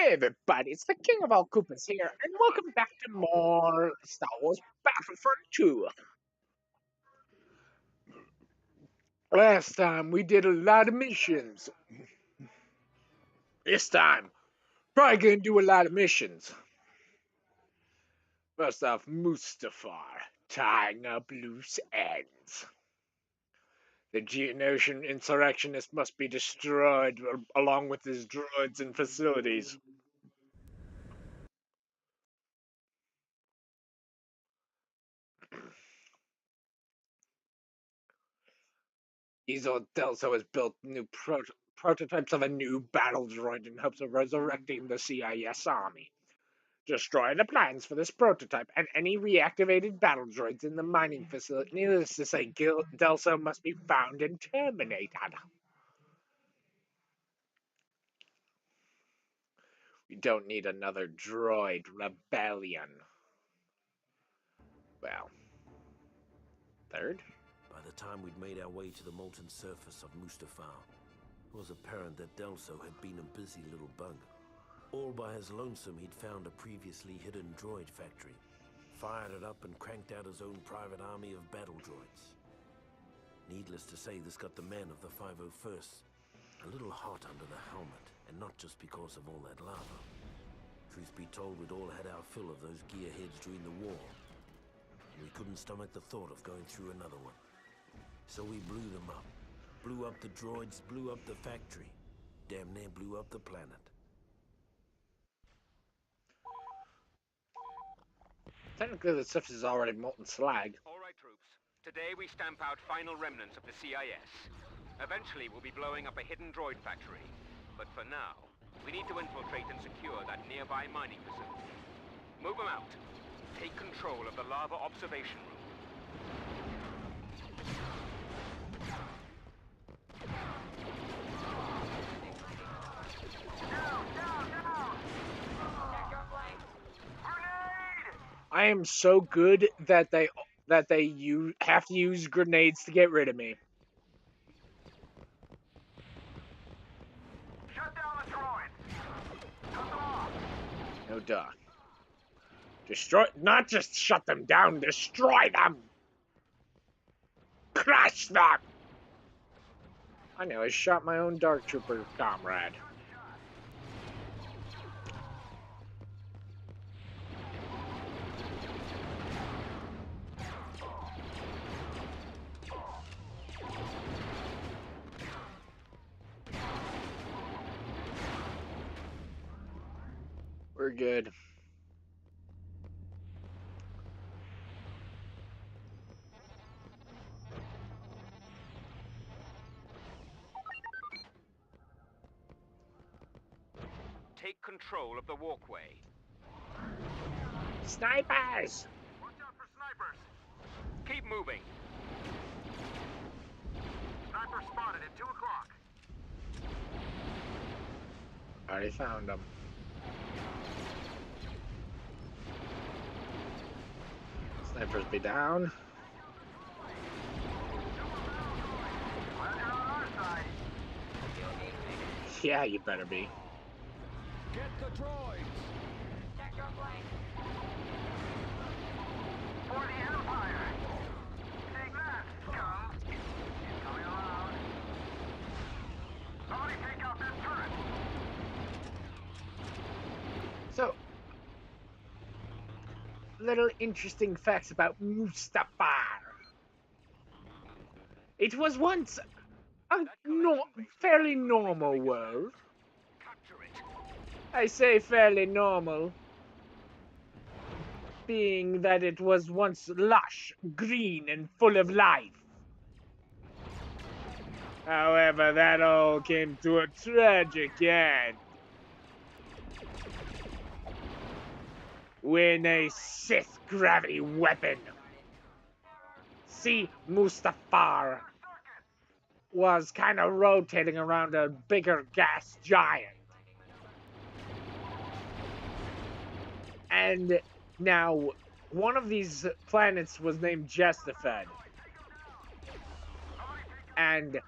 Hey everybody, it's the King of all Koopas here, and welcome back to more Star Wars Battlefront 2. Last time we did a lot of missions. This time, probably gonna do a lot of missions. First off, Mustafar, tying up loose ends. The Geonosian insurrectionist must be destroyed along with his droids and facilities. Ezo Delso has built new prototypes of a new battle droid in hopes of resurrecting the CIS army. Destroy the plans for this prototype and any reactivated battle droids in the mining facility. Needless to say, Delso must be found and terminated. We don't need another droid rebellion. Well, third? By the time we'd made our way to the molten surface of Mustafar, it was apparent that Delso had been a busy little bug. All by his lonesome, he'd found a previously hidden droid factory, fired it up and cranked out his own private army of battle droids. Needless to say, this got the men of the 501st a little hot under the helmet, and not just because of all that lava. Truth be told, we'd all had our fill of those gearheads during the war, and we couldn't stomach the thought of going through another one. So we blew them up. Blew up the droids, blew up the factory. Damn near blew up the planet. Technically, the stuff is already molten slag. All right, troops. Today we stamp out final remnants of the CIS. Eventually, we'll be blowing up a hidden droid factory. But for now, we need to infiltrate and secure that nearby mining facility. Move them out. Take control of the lava observation room. I am so good that they have to use grenades to get rid of me. Shut down the droids! Cut them off! No duh. Destroy, not just shut them down, destroy them! Crush them! I know, I shot my own Dark Trooper comrade. We're good. Take control of the walkway. Snipers! Watch out for snipers! Keep moving. Sniper spotted at 2 o'clock. Already found them. Snipers be down. Glad you're on our side. Yeah, you better be. Get the droids! For the Empire! Take that, scum! Coming around. Somebody take out that turret! So, little interesting facts about Mustafar. It was once a fairly normal world. Capture it. I say fairly normal, being that it was once lush, green, and full of life. However, that all came to a tragic end when a Sith gravity weapon, see, Mustafar, was kind of rotating around a bigger gas giant. And now, one of these planets was named Jestafed. And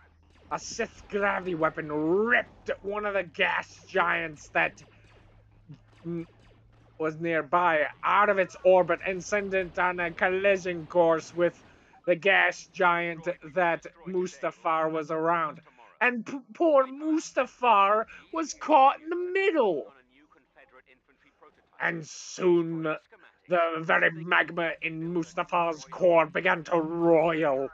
a Sith gravity weapon ripped one of the gas giants that was nearby out of its orbit and sent it on a collision course with the gas giant that Mustafar was around. And poor Mustafar was caught in the middle. And soon the very magma in Mustafa's core began to roil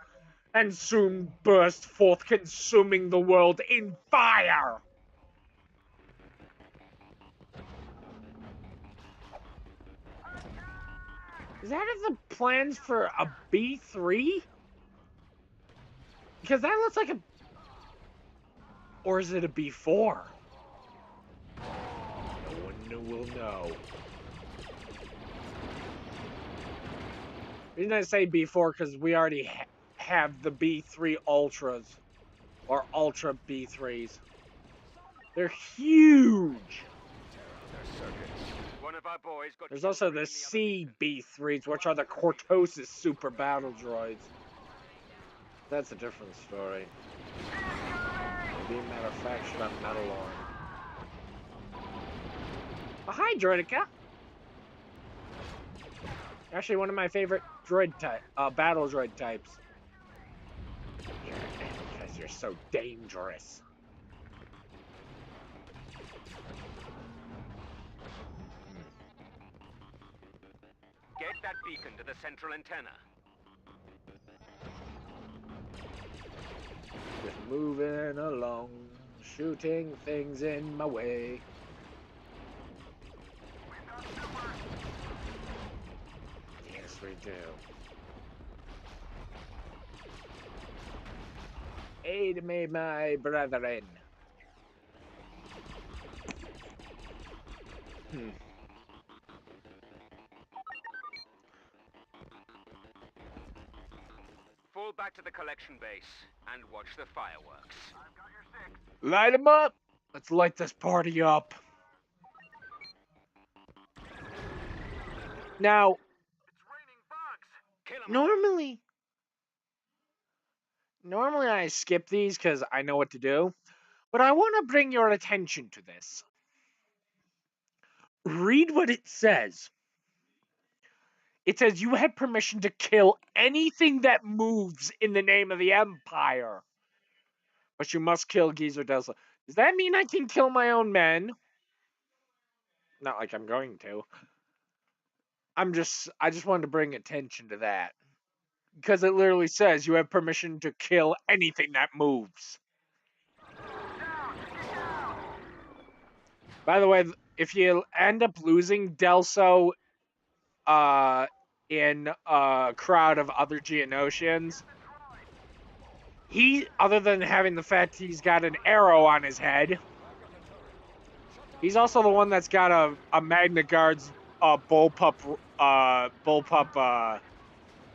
and soon burst forth, consuming the world in fire. Is that the plans for a B3? Because that looks like a... Or is it a B4? No one will know. The reason I say B4 because we already have the B3 Ultras. Or Ultra B3s. They're huge! There's also the C B3s, which are the Cortosis super battle droids. That's a different story. Being manufactured on Metalorn. Oh, hi, Droidica! Actually, one of my favorite droid type, battle droid types. Because you're so dangerous. Get that beacon to the central antenna. Just moving along, shooting things in my way. Yes, we do. Aid me, my brethren. Fall back to the collection base and watch the fireworks. I've got your six. Light 'em up! Let's light this party up. Now, It's raining bugs. Kill 'em. normally I skip these because I know what to do, but I want to bring your attention to this. Read what it says. It says you had permission to kill anything that moves in the name of the Empire. But you must kill Geezer Delsa. Does that mean I can kill my own men? Not like I'm going to. I just wanted to bring attention to that. Because it literally says you have permission to kill anything that moves. By the way, if you end up losing Delso in a crowd of other Geonosians, he, other than having the fact he's got an arrow on his head, he's also the one that's got a Magna Guard's bullpup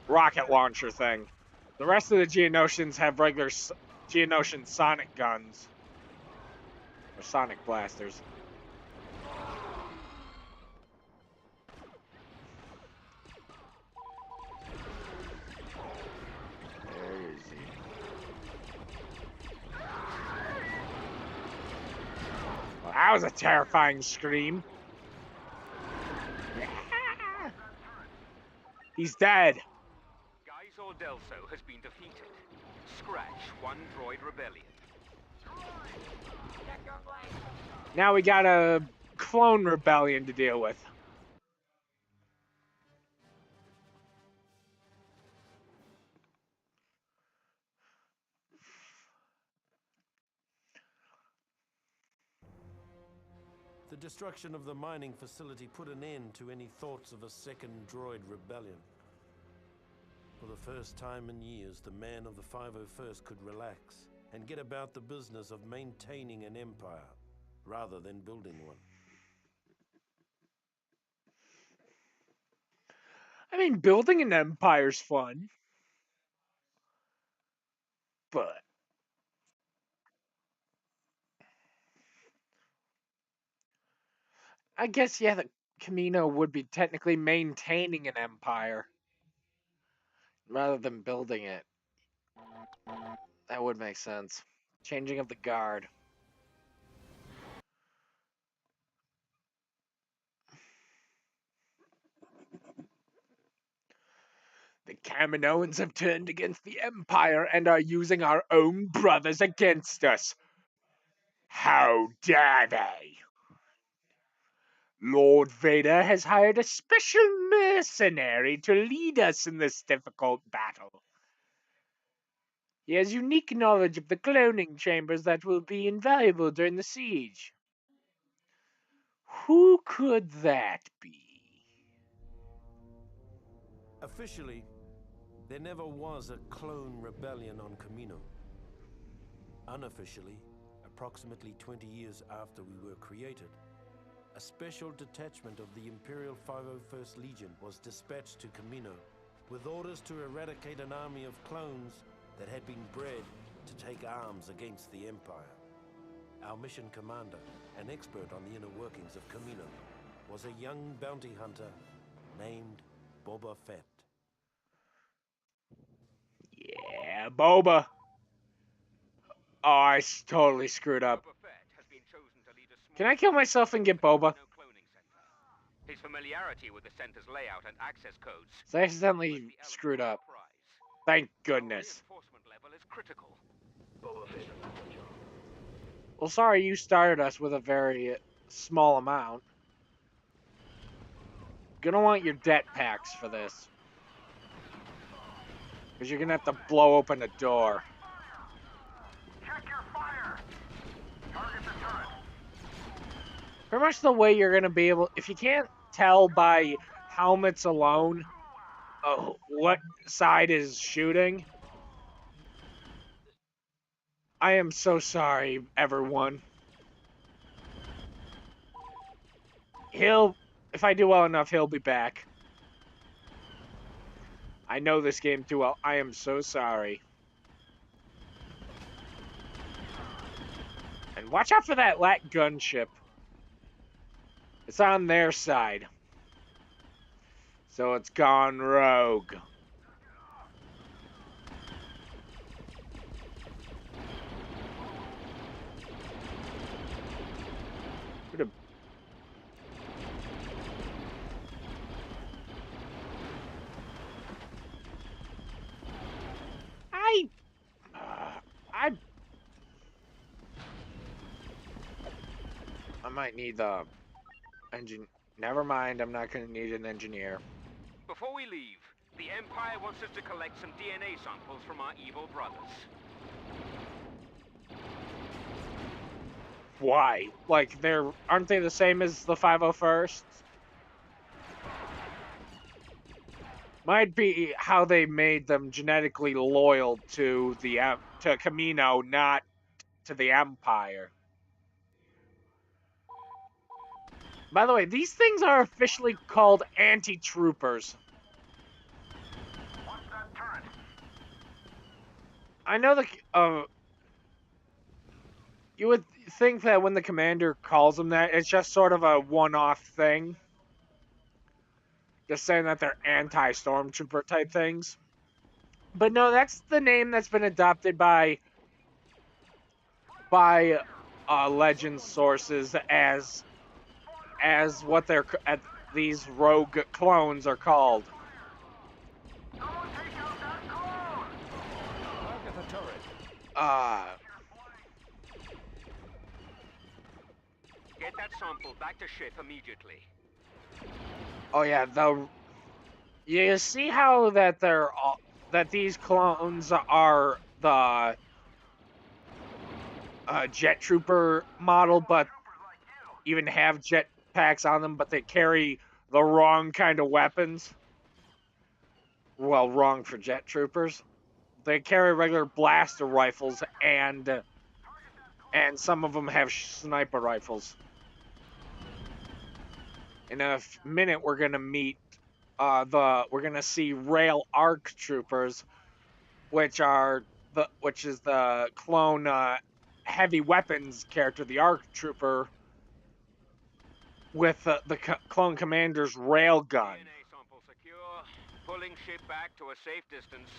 rocket launcher thing. The rest of the Geonosians have regular Geonosian sonic guns. Or sonic blasters. Where is he? Well, that was a terrifying scream. He's dead. Geisor Delso has been defeated. Scratch one droid rebellion. Now we got a clone rebellion to deal with. The destruction of the mining facility put an end to any thoughts of a second droid rebellion. For the first time in years, the man of the 501st could relax and get about the business of maintaining an empire, rather than building one. I mean, building an empire's fun. But I guess, yeah, the Camino would be technically maintaining an empire rather than building it. That would make sense. Changing of the guard. The Kaminoans have turned against the Empire and are using our own brothers against us. How dare they? Lord Vader has hired a special mercenary to lead us in this difficult battle. He has unique knowledge of the cloning chambers that will be invaluable during the siege. Who could that be? Officially, there never was a clone rebellion on Camino. Unofficially, approximately 20 years after we were created, a special detachment of the Imperial 501st Legion was dispatched to Camino with orders to eradicate an army of clones that had been bred to take arms against the Empire. Our mission commander, an expert on the inner workings of Camino, was a young bounty hunter named Boba Fett. Yeah, Boba. Oh, I totally screwed up. Boba Fett has been chosen to lead a small Can I kill myself and get Boba? cloning center. His familiarity with the center's layout and access codes So I accidentally screwed up. Thank goodness. Reinforcement level is critical. Well, sorry you started us with a very small amount. Gonna want your debt packs for this. Because you're gonna have to blow open a door. Check your fire. Target the turret. Pretty much the way you're gonna be able, if you can't tell by helmets alone what side is shooting, I am so sorry, everyone. If I do well enough, he'll be back. I know this game too well. I am so sorry. And watch out for that lat gunship. It's on their side. So it's gone rogue. I might need the engine. Never mind, I'm not going to need an engineer. Before we leave, the Empire wants us to collect some DNA samples from our evil brothers. Why? Like, aren't they the same as the 501st? Might be how they made them genetically loyal to Camino, not to the Empire. By the way, these things are officially called anti-troopers. Watch that turret. I know you would think that when the commander calls them that, it's just sort of a one-off thing. Just saying that they're anti-stormtrooper type things. But no, that's the name that's been adopted by legend sources as what these rogue clones are called. Someone take out that clone. Target the turret. Get that sample back to ship immediately. Oh yeah, you see how that that these clones are the jet trooper model, but even have jet packs on them, but they carry the wrong kind of weapons. Well, wrong for jet troopers. They carry regular blaster rifles and some of them have sniper rifles. In a minute, we're gonna meet we're gonna see rail arc troopers, which is the clone heavy weapons character, the arc trooper, with the clone commander's rail gun. DNA sample secure. Pulling ship back to a safe distance.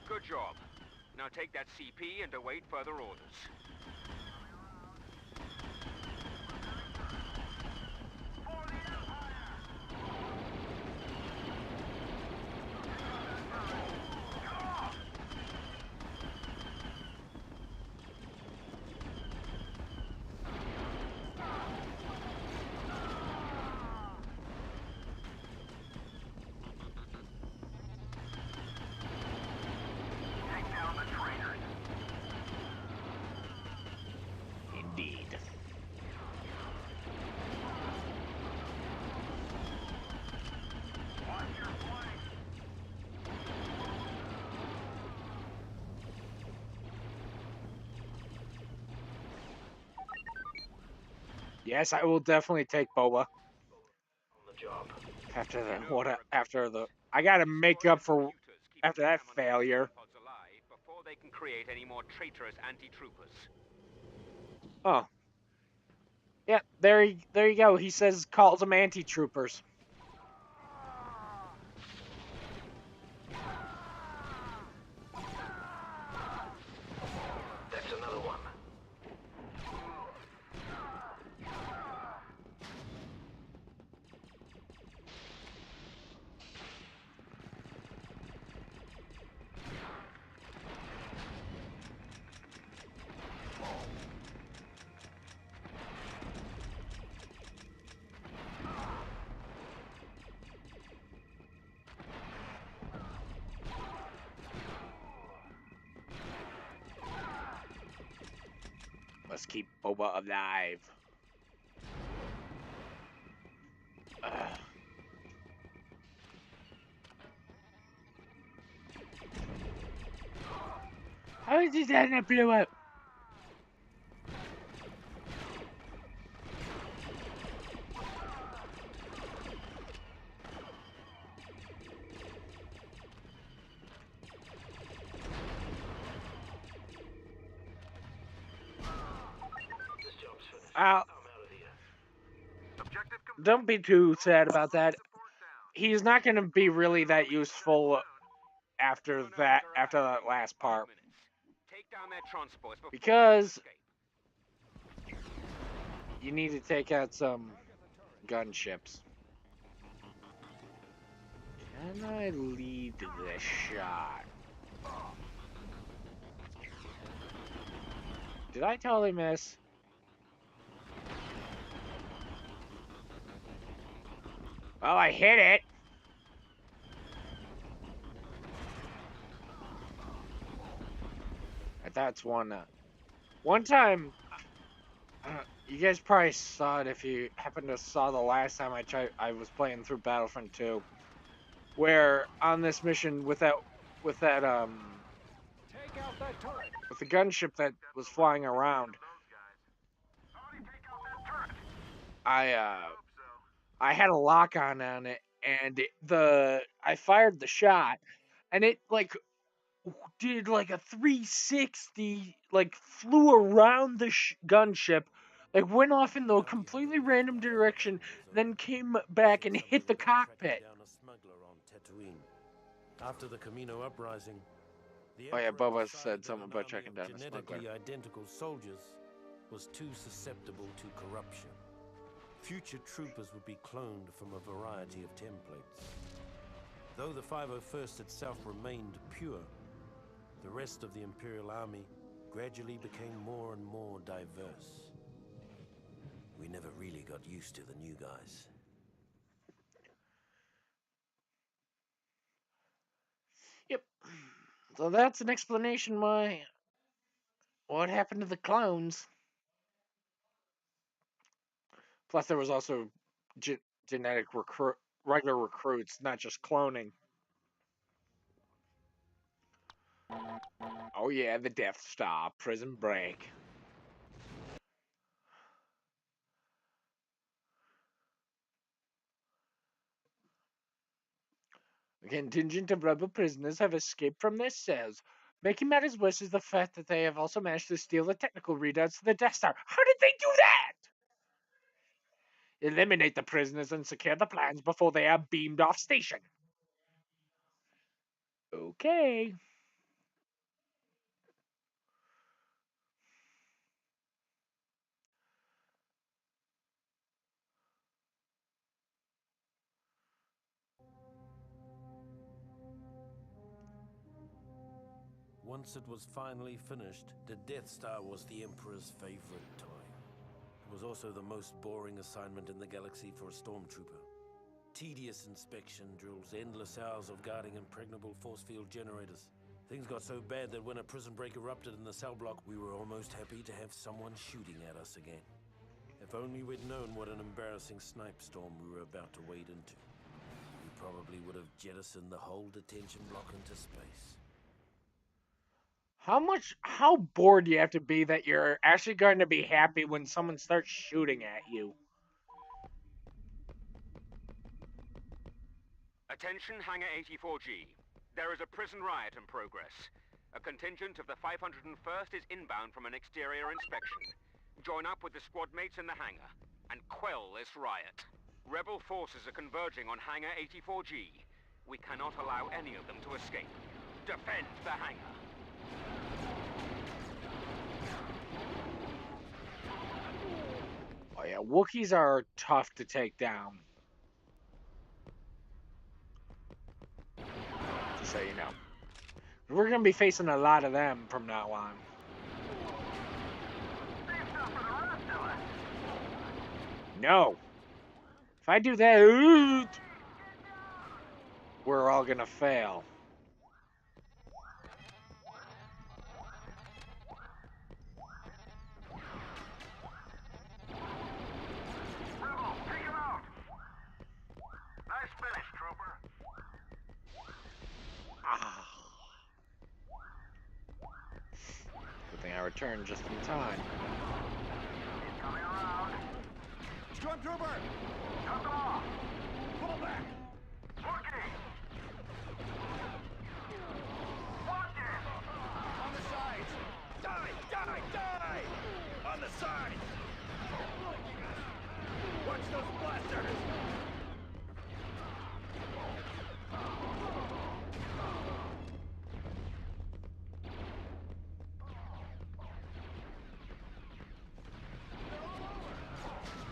Good job. Now take that CP and await further orders. For the Empire. Yes, I will definitely take Boba. On the job. After the You know we're a after good the source. I gotta make Destroy up the for computers after keeping the that Amazon failure. pseudopods alive before they can create any more traitorous anti-troopers. Oh, yeah, there you go. He says calls them anti-troopers. That's another one. Let's keep Boba alive. Ugh. How did that not blow up? This job's finished. Well, I'm out of here. Objective complete. don't be too sad about Friendly that. support down. He's not going to be really that Return useful soon. after Humanoids are after arriving that last in 5 part minutes. Take down their transports before because they escape. you need to take out some gunships. Can I lead this shot? Did I totally miss? Well, I hit it. That's one. One time, you guys probably saw it if you happened to saw the last time I was playing through Battlefront 2, where on this mission with that with that Take out that turret. with the gunship that was flying around, Those guys. Somebody take out that turret. I Hope so. I had a lock on it, and I fired the shot, and it like did like a 360, like flew around the gunship, like went off in the completely random direction, then came back and hit the cockpit. Down a smuggler on Tatooine. After the Camino uprising, the Oh yeah, Emperor Boba decided said that something an about army checking of down a smuggler. genetically identical soldiers was too susceptible to corruption. Future troopers would be cloned from a variety of templates. Though the 501st itself remained pure, the rest of the Imperial Army gradually became more and more diverse. We never really got used to the new guys. Yep. So that's an explanation why what happened to the clones. Plus, there was also genetic regular recruits, not just cloning. Oh yeah, the Death Star, Prison Break. A contingent of rebel prisoners have escaped from their cells. Making matters worse is the fact that they have also managed to steal the technical readouts of the Death Star. How did they do that? Eliminate the prisoners and secure the plans before they are beamed off station. Okay. Once it was finally finished, the Death Star was the Emperor's favorite toy. It was also the most boring assignment in the galaxy for a stormtrooper. Tedious inspection drills, endless hours of guarding impregnable force field generators. Things got so bad that when a prison break erupted in the cell block, we were almost happy to have someone shooting at us again. If only we'd known what an embarrassing snipe storm we were about to wade into. We probably would have jettisoned the whole detention block into space. How bored do you have to be that you're actually going to be happy when someone starts shooting at you? Attention, Hangar 84G. There is a prison riot in progress. A contingent of the 501st is inbound from an exterior inspection. Join up with the squad mates in the hangar and quell this riot. Rebel forces are converging on Hangar 84G. We cannot allow any of them to escape. Defend the hangar. Oh yeah, Wookiees are tough to take down. Just so you know. We're going to be facing a lot of them from now on. No. If I do that, we're all going to fail. Rebel, take him out! Nice finish, trooper. Ah. Good thing I returned just in time. He's coming around. Stormtrooper! Cut them off! Pull back! Wookie! Watch it! On the sides! Die! Die! Die! On the sides! Watch those blasters!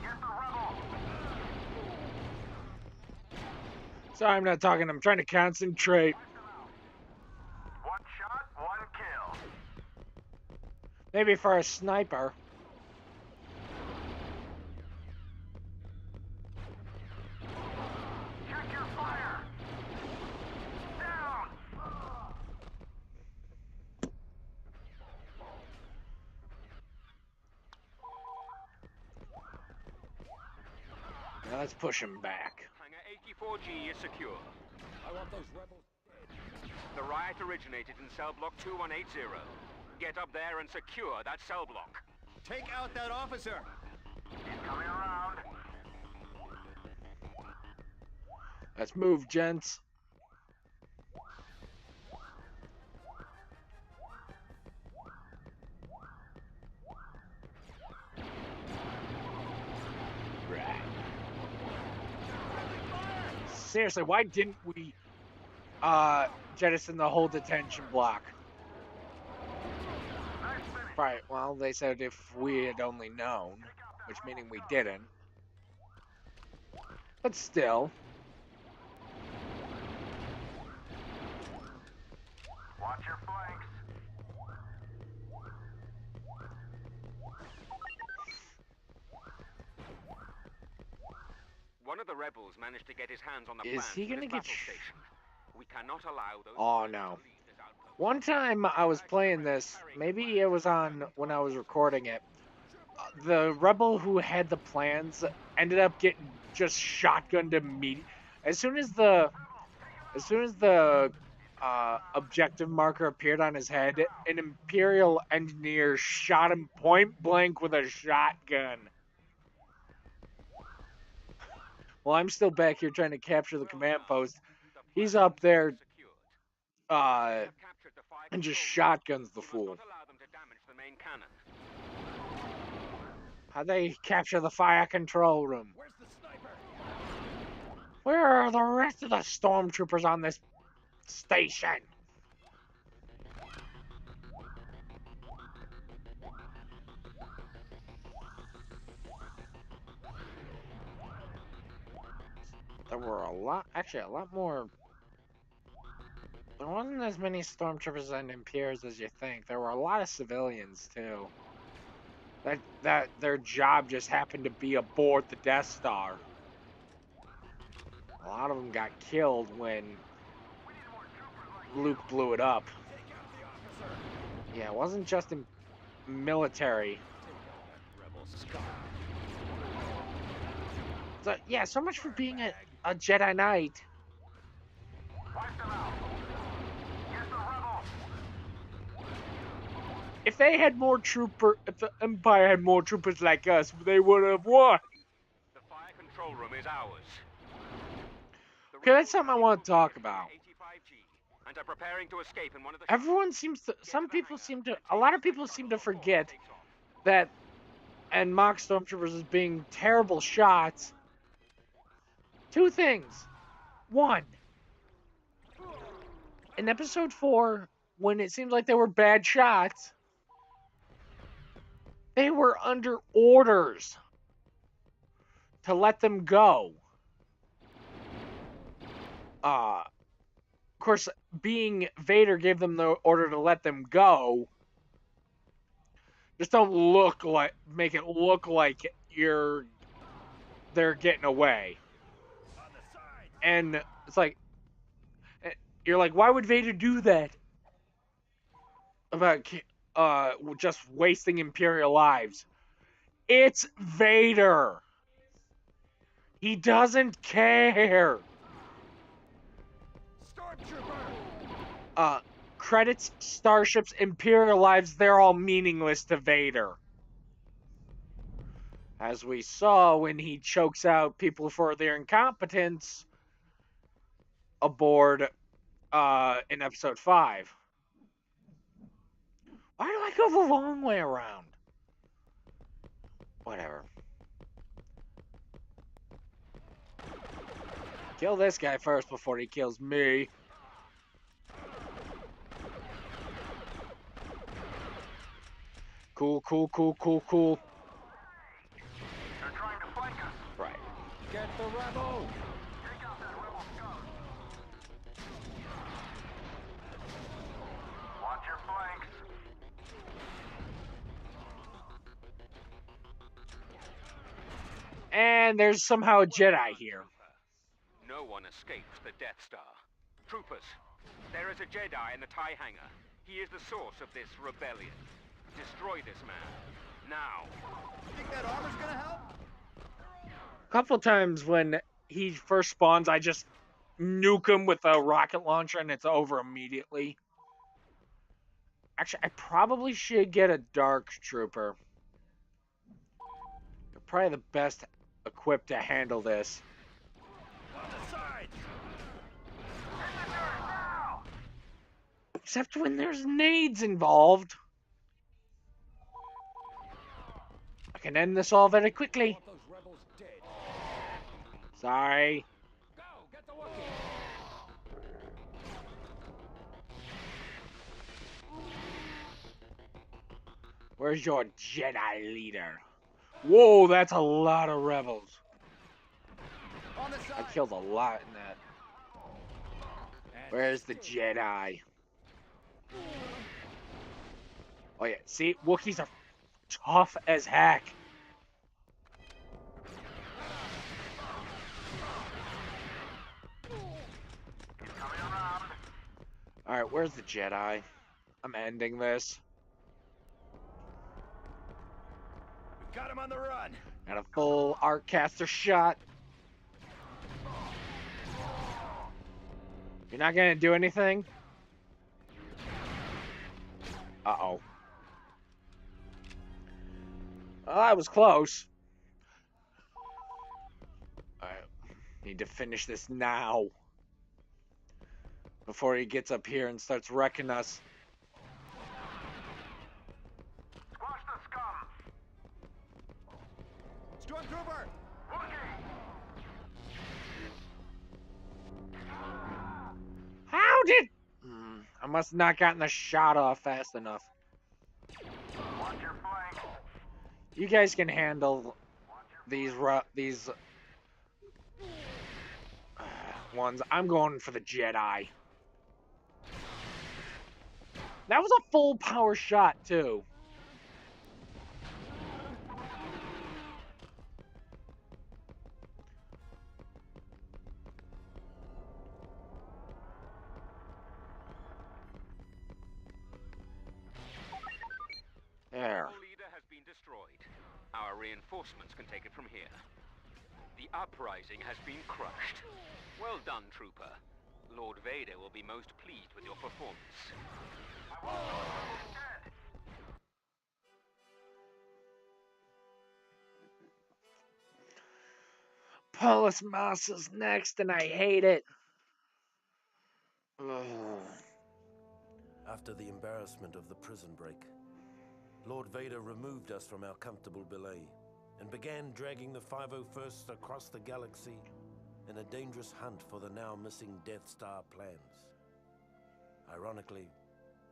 Get the rebel! Sorry, I'm not talking. I'm trying to concentrate. One shot, one kill. Maybe for a sniper. Check your fire! Down! Now let's push him back. Hangar 84G is secure. I want those rebels dead. The riot originated in cell block 2180. Get up there and secure that cell block. Take out that officer! He's coming around. Let's move, gents. Right. Seriously, why didn't we jettison the whole detention block? Nice finish. Right, well, they said if we had only known, which meaning we didn't. But still. Watch your flanks. One of the rebels managed to get his hands on the Is plans he for gonna this get battle station. We cannot allow those Oh, rebels no. to leave this outpost. One time I was playing this, maybe it was on when I was recording it. The rebel who had the plans ended up getting just shotgunned immediately. As soon as the objective marker appeared on his head, an Imperial engineer shot him point blank with a shotgun. Well, I'm still back here trying to capture the command post. He's up there, and just shotguns the fool. How'd they capture the fire control room? Where's the sniper? Where are the rest of the stormtroopers on this station? There were a lot more. There wasn't as many stormtroopers and Imperials as you think. There were a lot of civilians too. That their job just happened to be aboard the Death Star. A lot of them got killed when Luke blew it up. Take out the officer! Yeah, it wasn't just in military. Take out that rebel scum! So yeah, so much for being a Jedi Knight. Wipe them out. Get the rebel. if they had more if the Empire had more troopers like us, they would have won. The fire control room is ours. The Okay, that's rebels something I have want to talk infiltrated about. Area 85G and are preparing to escape in one of the Everyone seems to, Get some to the people hangar seem to, and a take lot the of people sector seem to before forget it takes off. that, and mock stormtroopers as being terrible shots. Two things. One, in episode 4, when it seems like they were bad shots, they were under orders to let them go. Of course, being Vader gave them the order to let them go. Just don't make it look like they're getting away. And it's like, you're like, why would Vader do that? About just wasting Imperial lives. It's Vader. He doesn't care. Stormtrooper! Credits, starships, Imperial lives, they're all meaningless to Vader. As we saw when he chokes out people for their incompetence aboard in episode 5. Why do I go the long way around? Whatever. Kill this guy first before he kills me. Cool. They're trying to flank us. Right. Get the rebel! Take out that rebel scum. Watch your flanks. And there's somehow a Jedi here. No one escapes the Death Star. Troopers, there is a Jedi in the TIE hangar. He is the source of this rebellion. Destroy this man. Now. Think that armor's gonna help? A couple times when he first spawns, I just nuke him with a rocket launcher and it's over immediately. Actually, I probably should get a Dark Trooper. They're probably the best equipped to handle this. On the sides! Hit the dirt now! Except when there's nades involved. I can end this all very quickly. Want those rebels dead. Sorry. Go! Get the Wookiee! Where's your Jedi leader? Whoa, that's a lot of rebels. On the I side! killed a lot in that. And Where's the Jedi? Oh yeah, see, Wookiees are tough as heck. Coming around. Alright, where's the Jedi? I'm ending this. we got him on the run! Got a full arc caster shot. You're not gonna do anything? Uh-oh. Well, that was close. Alright. Need to finish this now. Before he gets up here and starts wrecking us. Squash the scum. Stormtrooper! Wookiee! How did... I must not gotten the shot off fast enough. Watch your flanks. You guys can handle these ones. I'm going for the Jedi. That was a full power shot, too. There. Our leader has been destroyed. Our reinforcements can take it from here. The uprising has been crushed. Well done, Trooper. Lord Vader will be most pleased with your performance. I want those rebels dead. Paulus Massa's next, and I hate it. Ugh. After the embarrassment of the prison break, Lord Vader removed us from our comfortable belay and began dragging the 501st across the galaxy in a dangerous hunt for the now missing Death Star plans. Ironically,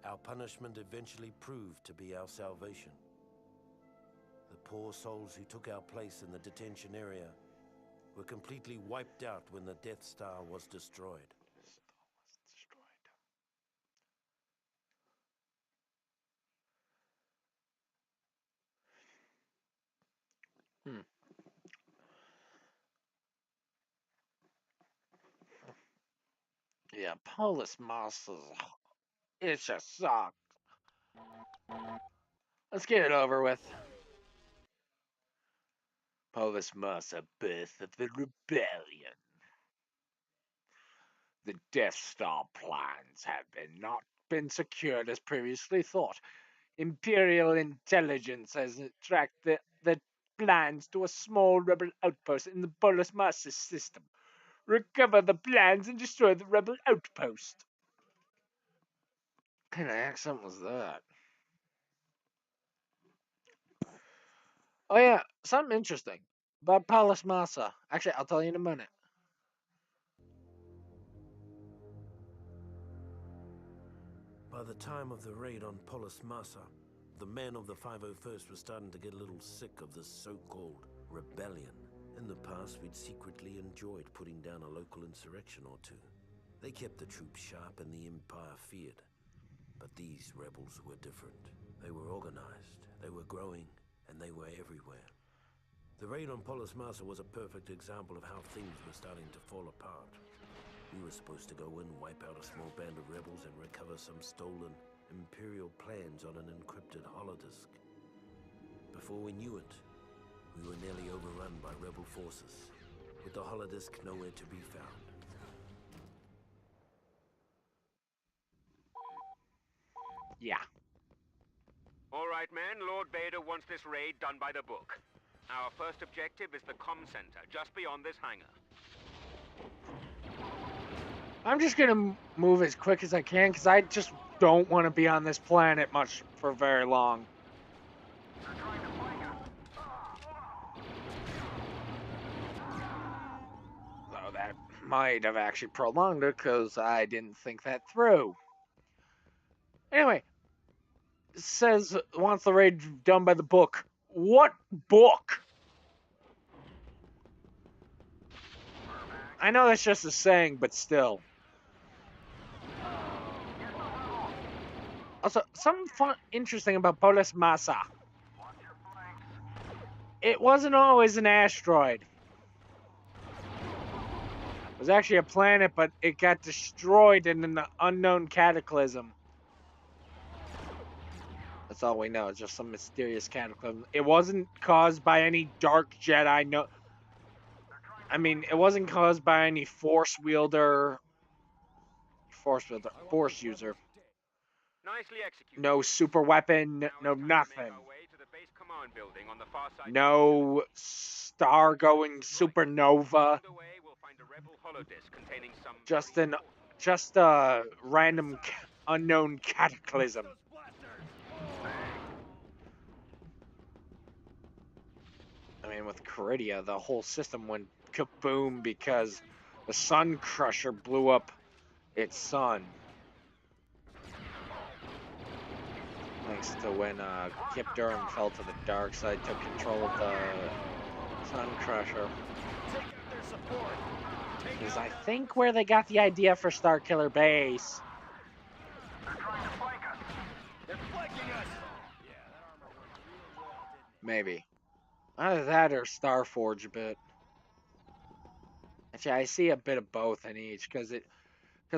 our punishment eventually proved to be our salvation. The poor souls who took our place in the detention area were completely wiped out when the Death Star was destroyed. Yeah, Paulus Massa's. It just sucks. Let's get it over with. Paulus Massa, birth of the rebellion. The Death Star plans have not been secured as previously thought. Imperial intelligence has tracked the plans to a small rebel outpost in the Paulus Massa system. Recover the plans and destroy the rebel outpost. What kind of accent was that? Oh yeah, something interesting about Paulus Massa. Actually, I'll tell you in a minute. By the time of the raid on Paulus Massa, the men of the 501st were starting to get a little sick of this so-called rebellion. In the past, we'd secretly enjoyed putting down a local insurrection or two. They kept the troops sharp and the Empire feared. But these rebels were different. They were organized, they were growing, and they were everywhere. The raid on Paulus Massa was a perfect example of how things were starting to fall apart. We were supposed to go in, wipe out a small band of rebels, and recover some stolen Imperial plans on an encrypted holodisk. Before we knew it, we were nearly overrun by rebel forces, with the holodisk nowhere to be found. Yeah. All right, men, Lord Vader wants this raid done by the book. Our first objective is the comm center, just beyond this hangar. I'm just gonna move as quick as I can because I just don't want to be on this planet much for very long. They're trying to flank us. Though that might have actually prolonged it because I didn't think that through. Anyway, it says wants the raid done by the book. What book? I know that's just a saying, but still. Also, something fun, interesting about Paulus Massa. Watch your flanks. It wasn't always an asteroid. It was actually a planet, but it got destroyed in an unknown cataclysm. That's all we know. It's just some mysterious cataclysm. It wasn't caused by any dark Jedi. No, I mean, it wasn't caused by any force user. Nicely executed. No super weapon. Now No it's time to make nothing. our way to the base command building on the far side. No star-going supernova. Along the way, we'll find a rebel holodisk containing some Just a random unknown cataclysm. Those blasters! I mean, with Caridia, the whole system went kaboom because the Sun Crusher blew up its sun. Thanks to when Kip Durham fell to the dark side, took control of the Sun Crusher. Take out their support! Take Is out I their think where they got the idea for Starkiller Base. They're trying to flank us. They're flanking us! Yeah, that armor worked real well, didn't it? Maybe. Either that or Starforge a bit. Actually, I see a bit of both in each, because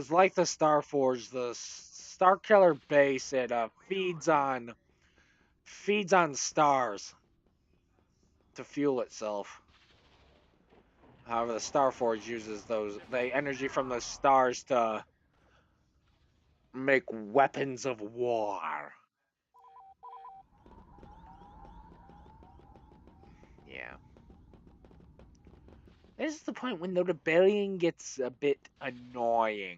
like the Starforge, the Starkiller Base, it feeds on stars to fuel itself. However, the Starforge uses the energy from the stars to make weapons of war. Yeah. This is the point when the rebellion gets a bit annoying.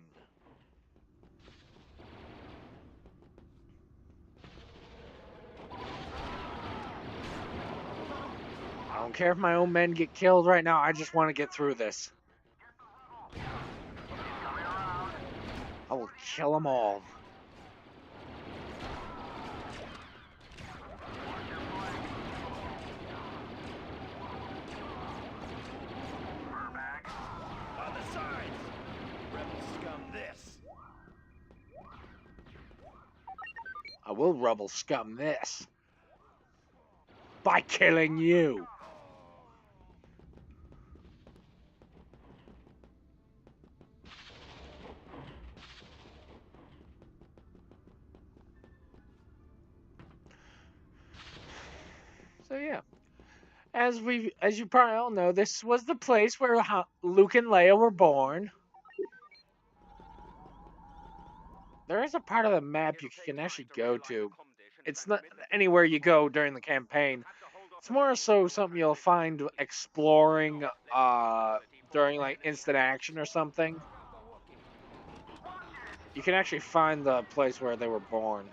I don't care if my own men get killed right now, I just want to get through this. I will kill them all. On the sides! Rebel scum this! I will rebel scum this. By killing you. So yeah. As you probably all know, this was the place where Luke and Leia were born. There is a part of the map you can actually go to. It's not anywhere you go during the campaign. It's more so something you'll find exploring during like instant action or something. You can actually find the place where they were born.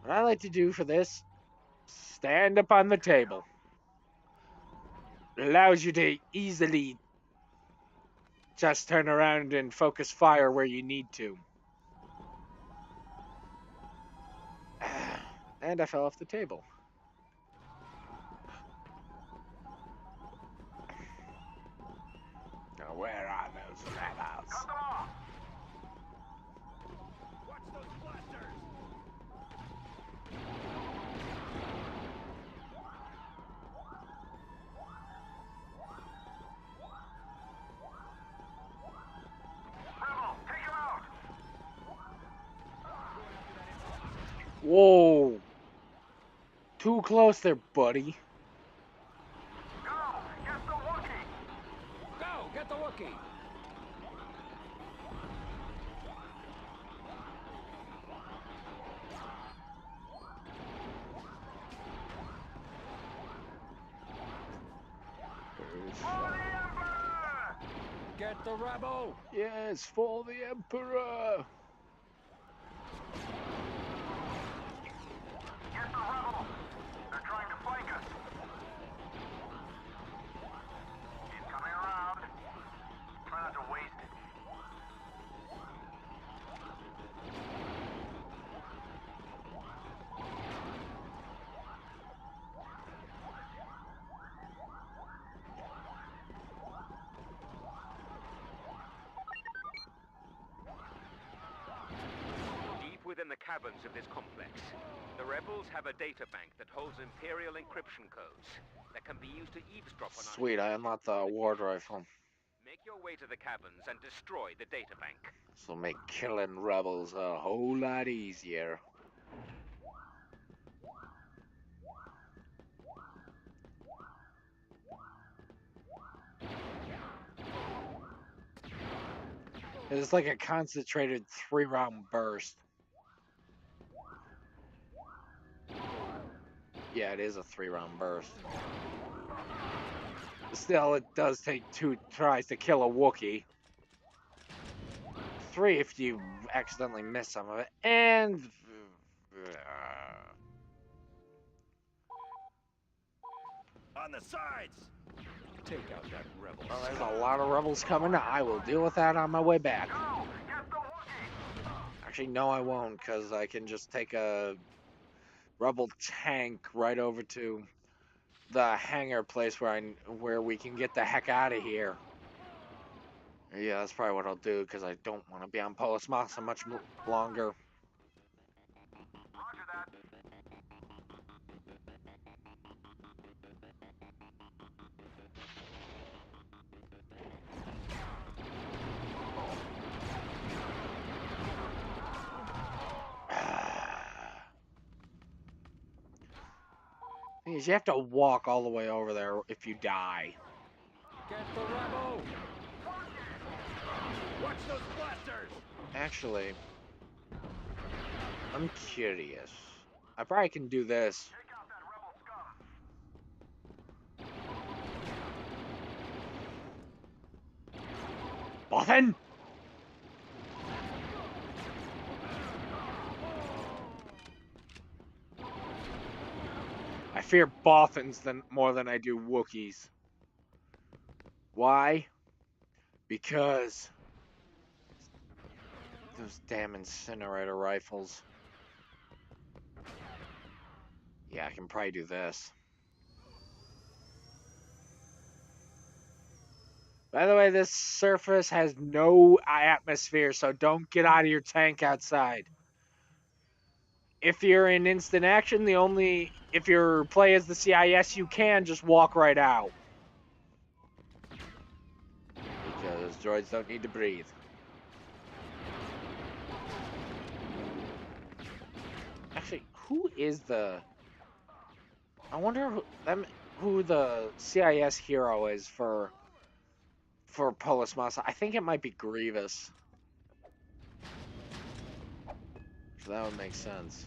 What I like to do for this, stand up on the table. It allows you to easily just turn around and focus fire where you need to. And I fell off the table. Now where are those rebels? Watch those blasters! Rebel, take him out! Whoa! Too close there, buddy. Go! Get the Wookiee! Go! Get the Wookiee! For the Emperor! Get the rebel! Yes, for the Emperor! Get the rebel! They're trying to flank us! He's coming around. Try not to waste it. Deep within the caverns of this complex, the rebels have a data bank that holds Imperial encryption codes that can be used to eavesdrop on our... Sweet, I unlocked the ward rifle. Make your way to the caverns and destroy the data bank. This will make killing rebels a whole lot easier. It's like a concentrated 3-round burst. Yeah, it is a 3-round burst. Still, it does take 2 tries to kill a Wookiee. 3 if you accidentally miss some of it. And... On the sides! Take out that rebel. well, there's a lot of rebels coming. I will deal with that on my way back. Go! Get the Wookiee! Actually, no, I won't, because I can just take a rebel tank right over to the hangar place where we can get the heck out of here. Yeah, that's probably what I'll do, because I don't want to be on Polis Massa much longer. Roger that. Thing is, you have to walk all the way over there if you die. Get the rebel! Watch those blasters! Actually, I'm curious. I probably can do this. Take out that rebel scum. Boffin! I fear boffins more than I do Wookiees. Why? Because those damn incinerator rifles. Yeah, I can probably do this. By the way, this surface has no atmosphere, so don't get out of your tank outside. If you're in instant action, if your play is the CIS, you can just walk right out. Because droids don't need to breathe. Actually, who is the... I wonder who the CIS hero is for Polis Massa. I think it might be Grievous. So that would make sense.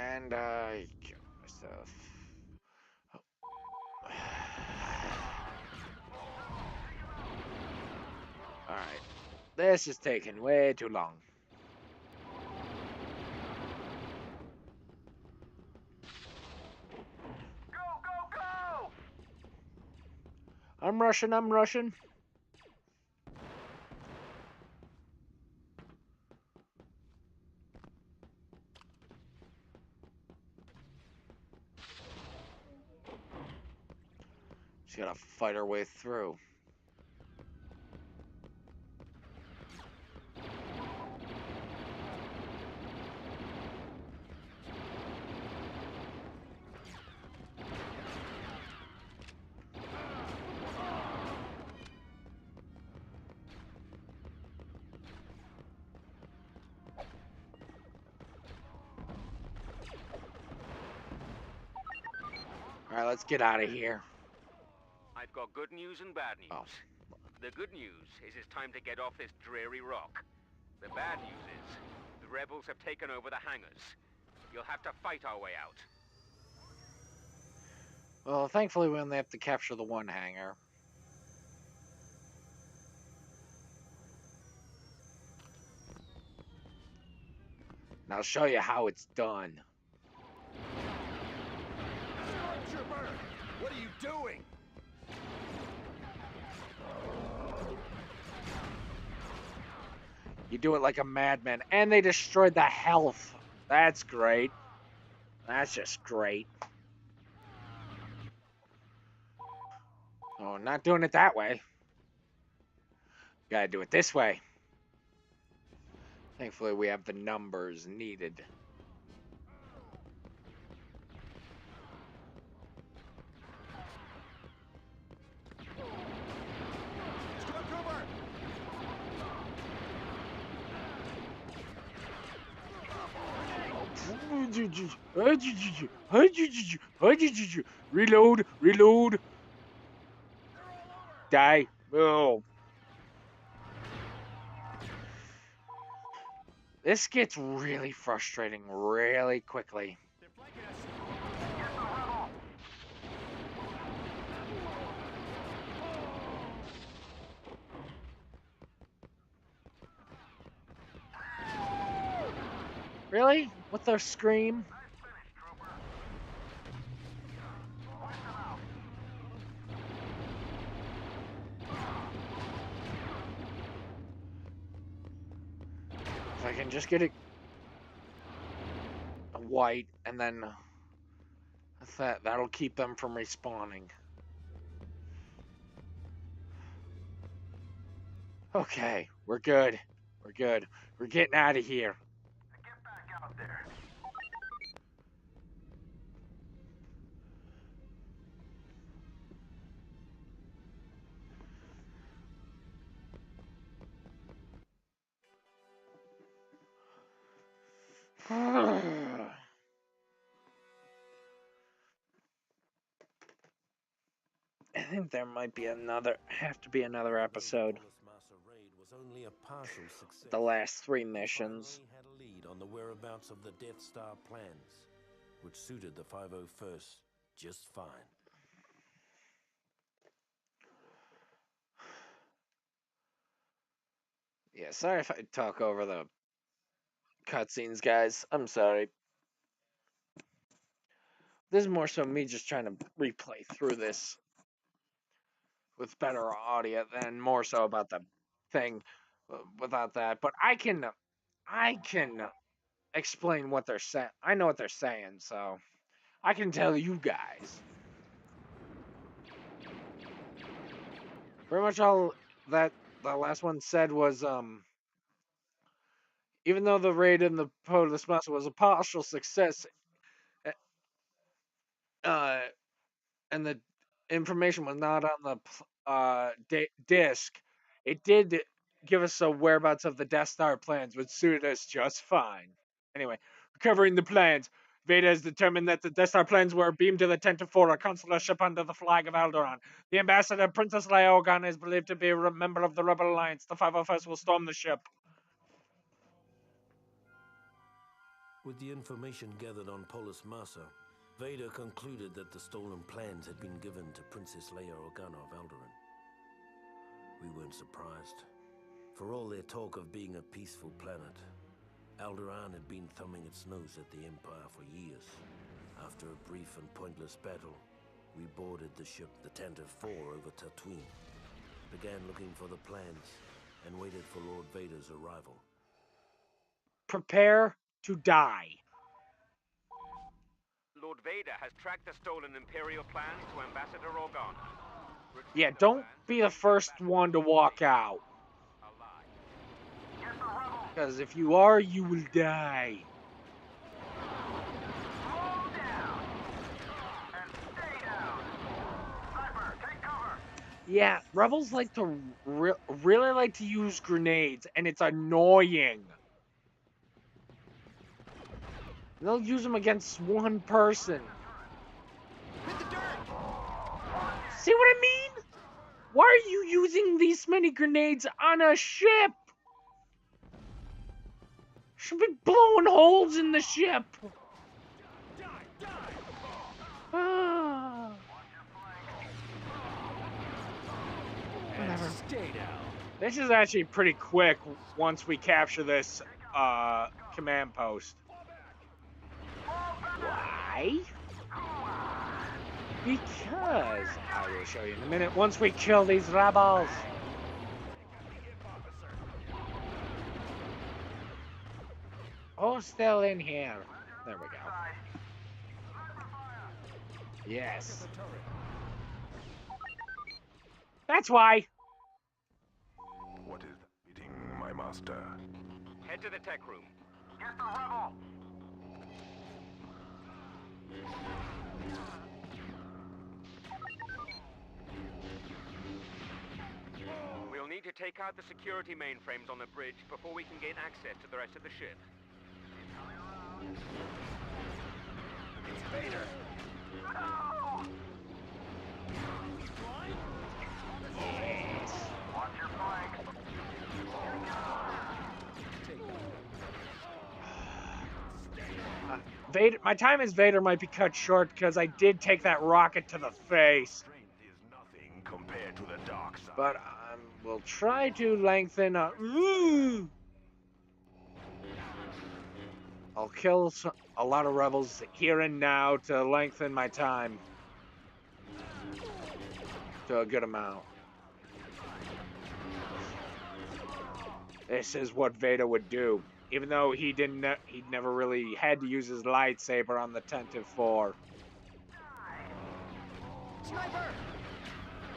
And kill myself. Alright. This is taking way too long. Go, go, go! I'm rushing. Just gotta fight our way through. Alright, let's get out of here. I've got good news and bad news. Oh. The good news is it's time to get off this dreary rock. The bad news is the rebels have taken over the hangars. You'll have to fight our way out. Well, thankfully we only have to capture the one hangar. And I'll show you how it's done. Stormtrooper! What are you doing? You do it like a madman. And they destroyed the health. That's great. That's just great. Oh, not doing it that way. Gotta do it this way. Thankfully, we have the numbers needed. Stormtrooper! Reload, reload. Die. Oh. This gets really frustrating really quickly. They're flanking us. Get the rebel! Really? With their scream? Nice finish, trooper. Hoist them out. If I can just get it white, and then that'll keep them from respawning. Okay, we're good. We're good. We're getting out of here. Get back out there. I think there might be have to be another episode. Polis Massa raid was was only a partial success. The last 3 We missions. finally had a lead on the whereabouts of the Death Star plans, which suited the 501st just fine. Yeah, sorry if I talk over the cutscenes, guys. I'm sorry. This is more so me just trying to replay through this with better audio than more so about the thing without that. But I can explain what they're saying. I know what they're saying, so I can tell you guys. Pretty much all that the last one said was even though the raid in the Polis Muscle was a partial success, uh, and the information was not on the disc, it did give us a whereabouts of the Death Star plans, which suited us just fine. Anyway, recovering the plans, Veda has determined that the Death Star plans were beamed to the Tentor, a consular ship under the flag of Alderaan. The ambassador, Princess Leia Organa, is believed to be a member of the Rebel Alliance. The 501st will storm the ship. With the information gathered on Polis Massa, Vader concluded that the stolen plans had been given to Princess Leia Organa of Alderaan. We weren't surprised. For all their talk of being a peaceful planet, Alderaan had been thumbing its nose at the Empire for years. After a brief and pointless battle, we boarded the ship, the Tantive 4, over Tatooine, began looking for the plans, and waited for Lord Vader's arrival. Prepare to die. Lord Vader has tracked the stolen Imperial plans to Ambassador Organa. Yeah, don't be the first one to walk out. Because if you are, you will die. Slow down. And stay down. Sniper, take cover. Yeah, rebels like to really like to use grenades, and it's annoying. They'll use them against one person. Hit the dirt! See what I mean? Why are you using these many grenades on a ship? Should be blowing holes in the ship. Die! Die! Ah. And Whatever. stay down. This is actually pretty quick once we capture this command post. Why? Because I will show you in a minute once we kill these rebels. Oh, still in here. There we go. Yes. That's why. What is eating, my master? Head to the tech room. Get the rebel. We'll need to take out the security mainframes on the bridge before we can gain access to the rest of the ship. It's Vader! No! Yes. Watch your flank. Vader, my time as Vader might be cut short because I did take that rocket to the face. Strength is nothing compared to the dark side. But we'll try to lengthen. I'll kill a lot of rebels here and now to lengthen my time to a good amount. This is what Vader would do, even though he never really had to use his lightsaber on the Tentive 4. Sniper!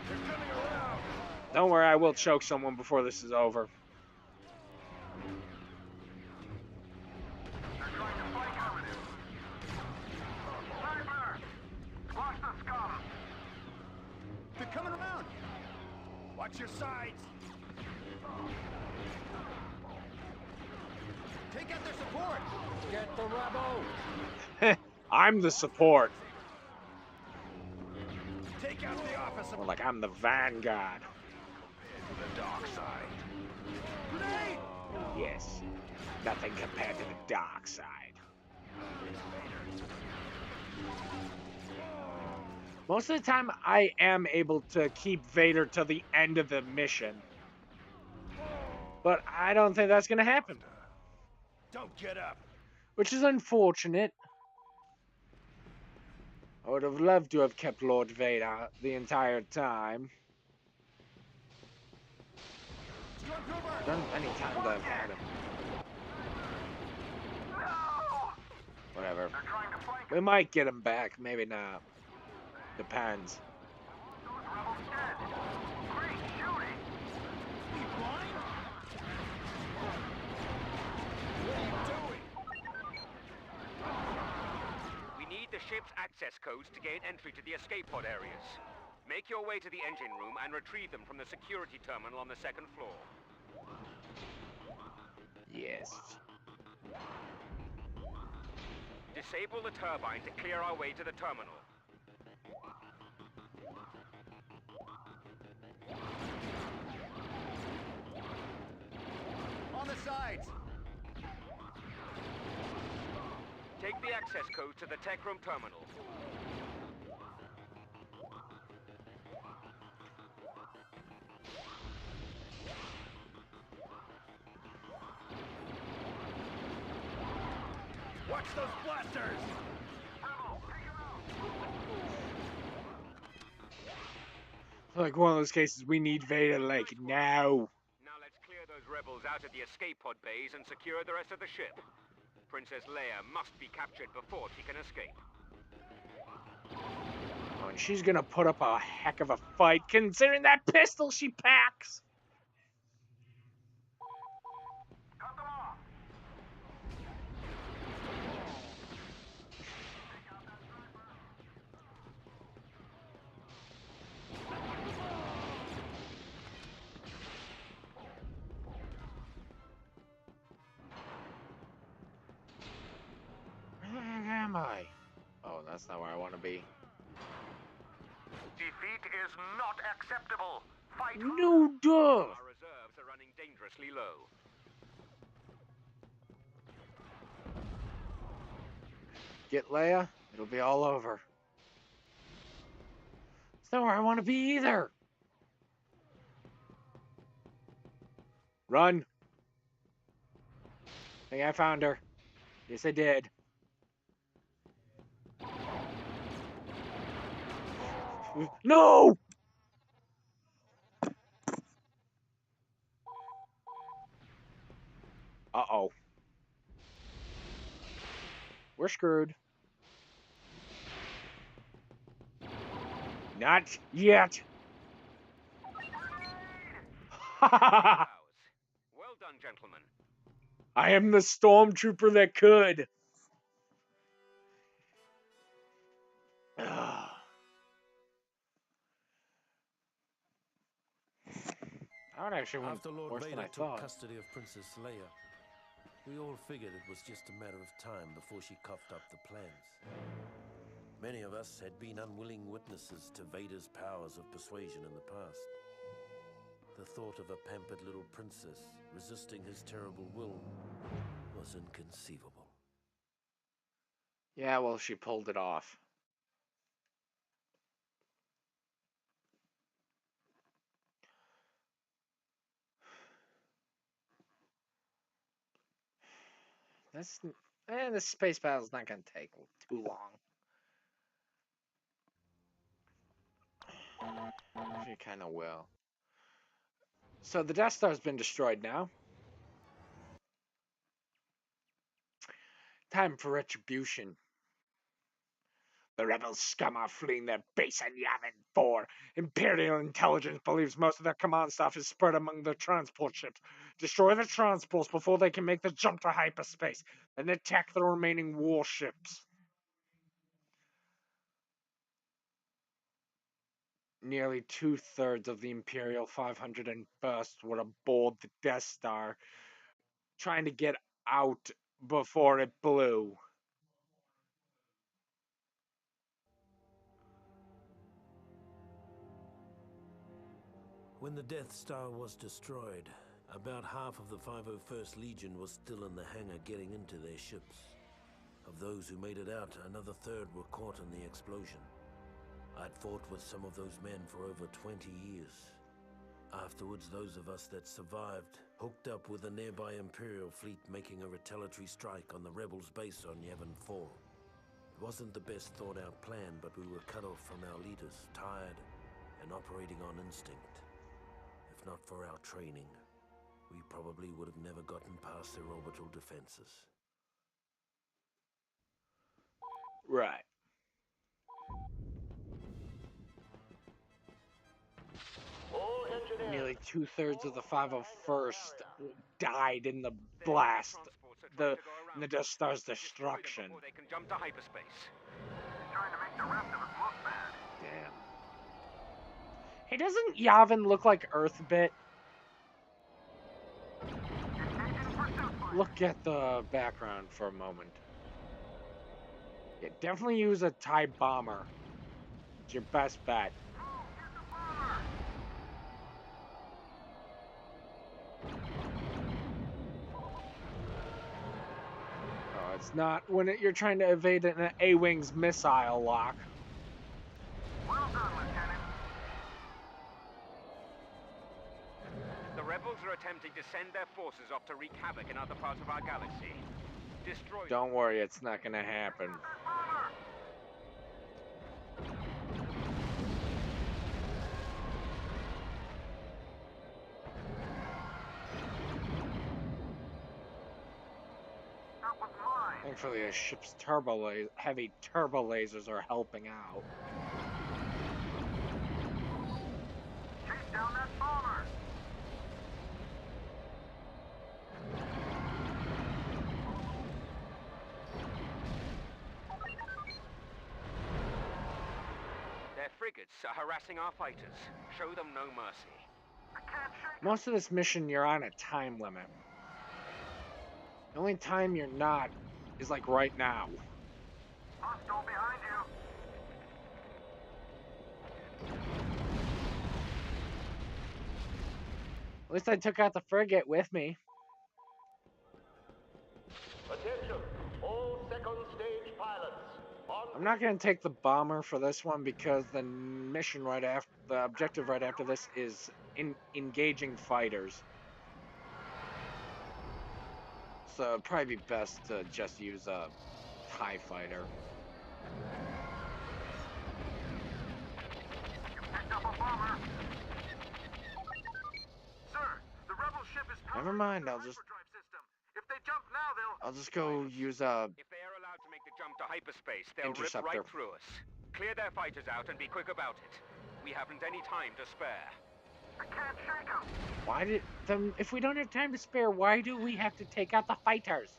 They're coming around! Don't worry, I will choke someone before this is over. They're trying to flank over you. Sniper! Watch the scum. They're coming around! Watch your sides! Take out their support! Get the rebel! I'm the support. Take out the officer! More like I'm the vanguard. To the dark side. Yes, nothing compared to the dark side. Most of the time, I am able to keep Vader to the end of the mission. But I don't think that's going to happen. Don't get up. Which is unfortunate. I would have loved to have kept Lord Vader the entire time. Done any time that I've had him. Whatever. We might get him back, maybe not. Depends. We need the ship's access codes to gain entry to the escape pod areas. Make your way to the engine room and retrieve them from the security terminal on the second floor. Yes. Disable the turbine to clear our way to the terminal. On the sides. Take the access code to the tech room terminal. Watch those blasters! Like one of those cases, we need Vader, like, now. Now let's clear those rebels out of the escape pod bays and secure the rest of the ship. Princess Leia must be captured before she can escape. Oh, and she's gonna put up a heck of a fight, considering that pistol she packs. Cut them off. Where am I? Oh, that's not where I want to be. Defeat is not acceptable. Fight. No, duh. Our reserves are running dangerously low. Get Leia, it'll be all over. It's not where I want to be either. Run. I think I found her. Yes, I did. No! Uh-oh. We're screwed. Not yet. Well done, gentlemen. I am the stormtrooper that could. That actually went After Lord worse than Vader I took thought. custody of Princess Leia, we all figured it was just a matter of time before she coughed up the plans. Many of us had been unwilling witnesses to Vader's powers of persuasion in the past. The thought of a pampered little princess resisting his terrible will was inconceivable. Yeah, well, she pulled it off. This space battle's not gonna take too long. She kind of will. So the Death Star's been destroyed now. Time for retribution. The rebel scum are fleeing their base on Yavin 4. Imperial intelligence believes most of their command staff is spread among the transport ships. Destroy the transports before they can make the jump to hyperspace, and attack the remaining warships. Nearly 2/3 of the Imperial 501st were aboard the Death Star, trying to get out before it blew. When the Death Star was destroyed, About half of the 501st Legion was still in the hangar getting into their ships. Of those who made it out, another third were caught in the explosion. I'd fought with some of those men for over 20 years. Afterwards, those of us that survived hooked up with a nearby Imperial fleet making a retaliatory strike on the Rebels' base on Yavin 4. It wasn't the best thought-out plan, but we were cut off from our leaders, tired and operating on instinct. If not for our training, we probably would have never gotten past their orbital defenses. Right. Nearly 2/3 of the 501st died in the blast, in the Death Star's destruction. Before they can jump to hyperspace. He's trying to make the rest of us look bad. Damn. Hey, doesn't Yavin look like Earth a bit? Engaging pursuit fire. Look at the background for a moment. Yeah, definitely use a TIE bomber. It's your best bet. Move, get the bomber. Oh, it's not when you're trying to evade an A-Wing's missile lock. Well done, Lieutenant. The rebels are attempting to send their forces off to wreak havoc in other parts of our galaxy. Destroy them. Don't worry, it's not gonna happen. That bomber. That was mine. Thankfully, the ship's heavy turbo lasers are helping out. Chase down that bomber. Their frigates are harassing our fighters. Show them no mercy. I can't shake. Most of this mission, you're on a time limit. The only time you're not is like right now. Hostile behind you. At least I took out the frigate with me. Attention, all second stage pilots. I'm not gonna take the bomber for this one because the mission right after the objective right after this is engaging fighters. So it'd probably be best to just use a TIE fighter. You picked up a bomber. Sir, the rebel ship is powered Never mind, by the I'll just hyperdrive system. If they jump now, they'll... I'll just go use a If they are allowed to make the jump to hyperspace, they'll Interceptor. rip right through us. Clear their fighters out and be quick about it. We haven't any time to spare. I can't shake them. why did them if we don't have time to spare, why do we have to take out the fighters?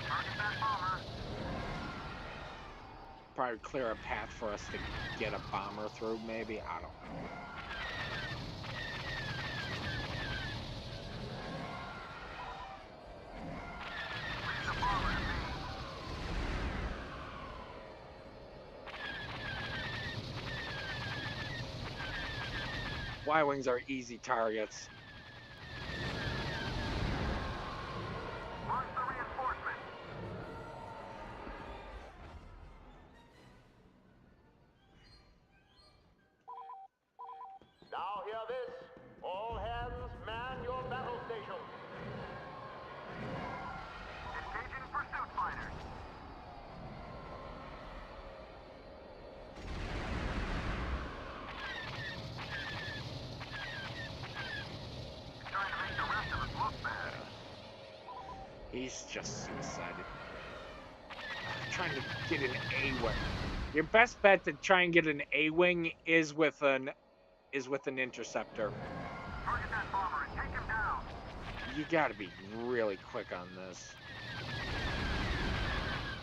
Target that bomber. Probably clear a path for us to get a bomber through, maybe? I don't know. Leave the bomber to me. Y-Wings are easy targets. Launch the reinforcement. Now hear this. All hands man your battle stations. Engaging pursuit fighters. He's trying to make the rest of us look bad. He's just suicided. Trying to get an A-Wing. Your best bet to try and get an A-Wing is with an interceptor. Target that bomber and take him down. You gotta be really quick on this.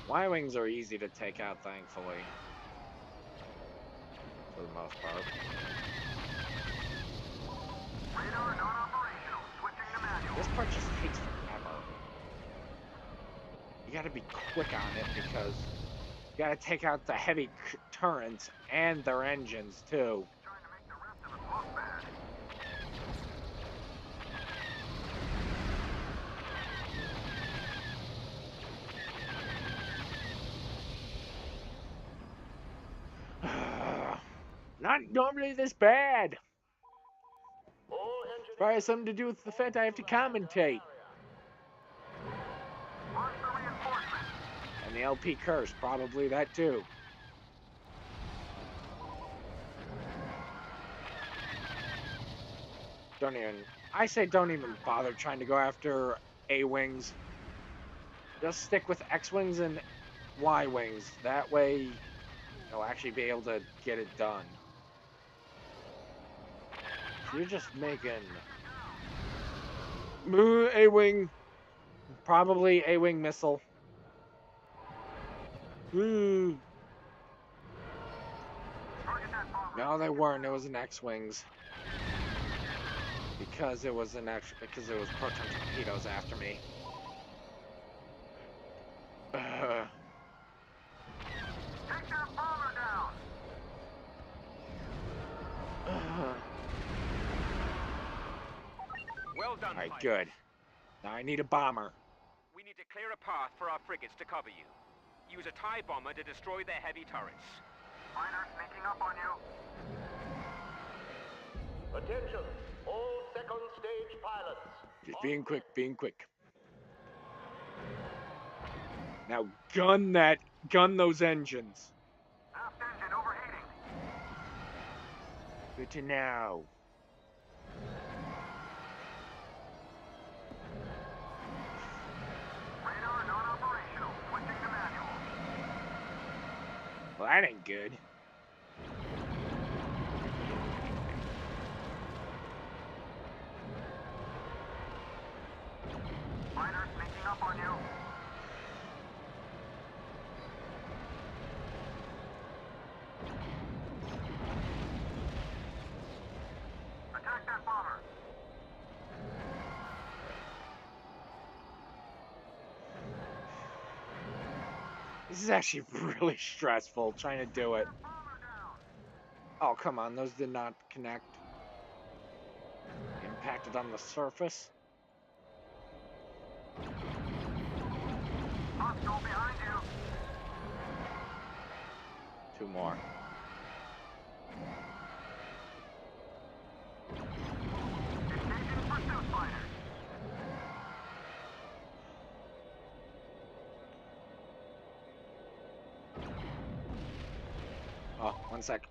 Y-Wings are easy to take out, thankfully. For the most part. Radar non-operational. Switching to manual. This part just takes forever. You gotta be quick on it because you gotta take out the heavy turrets and their engines too. Trying to make the rest of us look bad. not normally this bad. All engineers Probably something to do with the fact I have to commentate. Launch the reinforcements. And the LP curse, probably that too. Don't even bother trying to go after A-Wings. Just stick with X-Wings and Y-Wings. That way, you'll actually be able to get it done. You're just making... A-Wing. Probably A-Wing missile. Target that bomber. No, they weren't. It was an X-Wings. Because it was proton torpedoes after me. Take that bomber down. Well done, Alright, pilots. good. Now I need a bomber. We need to clear a path for our frigates to cover you. Use a TIE bomber to destroy their heavy turrets. Fighter sneaking up on you. Attention, all second stage pilots. Just being quick, being quick. Now gun those engines. Aft engine overheating. Good to know. Radar non-operational. Switching to manual. Well, that ain't good. Fighter sneaking up on you. Attack that bomber. This is actually really stressful trying to do it. That bomber down. Oh, come on. Those did not connect. Impacted on the surface. Hostile behind you. Two more. Engaging pursuit fighters. Oh, one sec.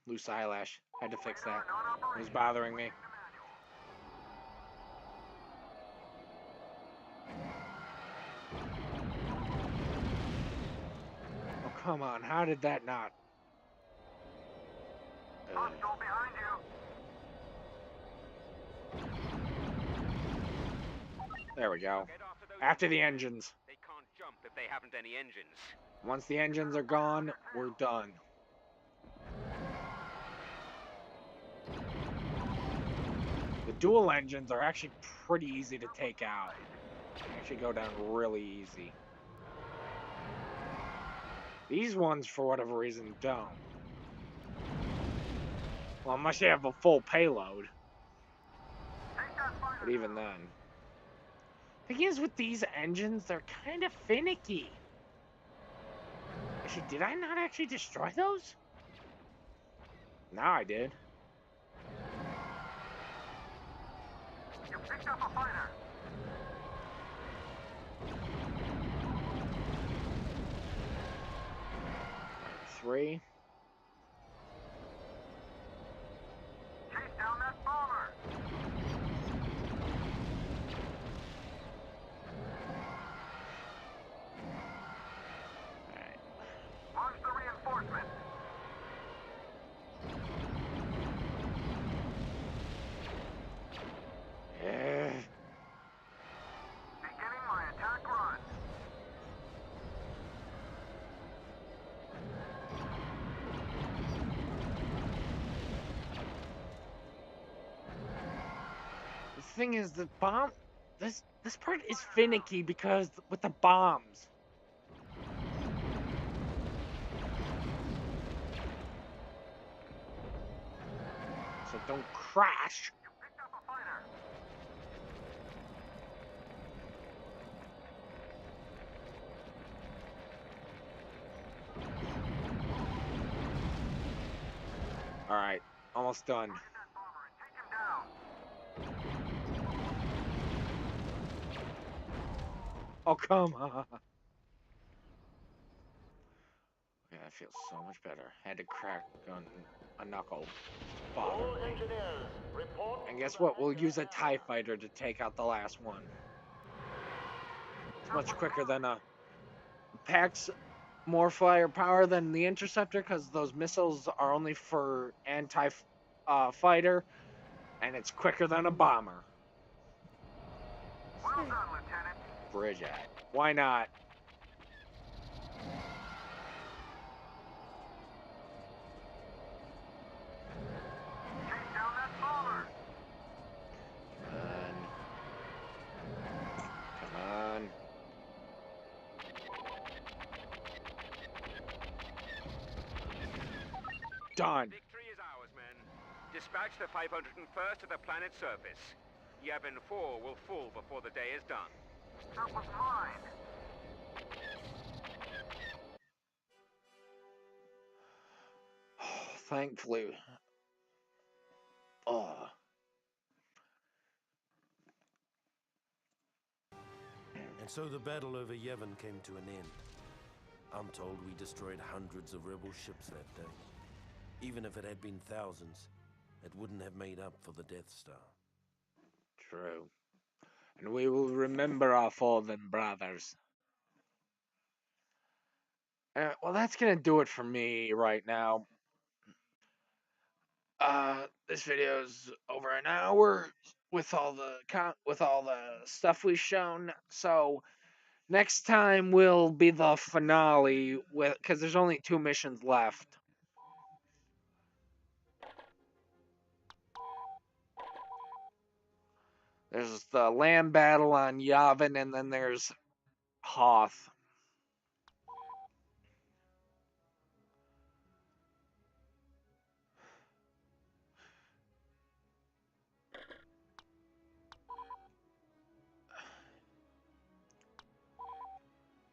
Loose eyelash. Had to fix that. Radar It was non-operational. bothering me. Switching to manual. Oh, come on. How did that not? Hostile behind you. There we go. Get after those After the engines. They can't jump if they haven't any engines. Once the engines are gone, we're done. The dual engines are actually pretty easy to take out. They actually go down really easy. These ones, for whatever reason, don't. Well, unless you have a full payload. Take that fighter But even then. Thing is, with these engines, they're kind of finicky. Actually, did I not actually destroy those? Now I did. You picked up a fighter. Three. Chase down that bomber. Alright. Launch the reinforcements. Beginning my attack run. The thing is, the bomb. This part is finicky because with the bombs. So don't crash. You picked up a fighter. Alright, almost done. Target that bomber and take him down. Oh, come on. Okay, that feels so much better. Had to crack a knuckle. Bothered me. And guess what? We'll use a TIE fighter to take out the last one. It's much quicker than a... Packs more firepower than the Interceptor because those missiles are only for anti-fighter. And it's quicker than a bomber. Well done, Lieutenant. Bridge at. Why not? Take down that bomber. Come on. Done. Victory is ours, men. Dispatch the 501st to the planet's surface. Yavin 4 will fall before the day is done. That was mine. Thankfully. Oh. And so the battle over Yevon came to an end. I'm told we destroyed hundreds of rebel ships that day. Even if it had been thousands, it wouldn't have made up for the Death Star. True. And we will remember our fallen brothers. Well, that's gonna do it for me right now. This video's over an hour with all the stuff we've shown. So next time will be the finale because there's only 2 missions left. There's the land battle on Yavin, and then there's Hoth.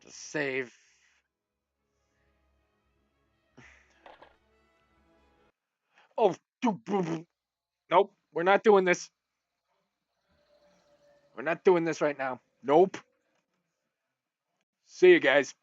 To save. Oh, nope. We're not doing this. We're not doing this right now. Nope. See you guys.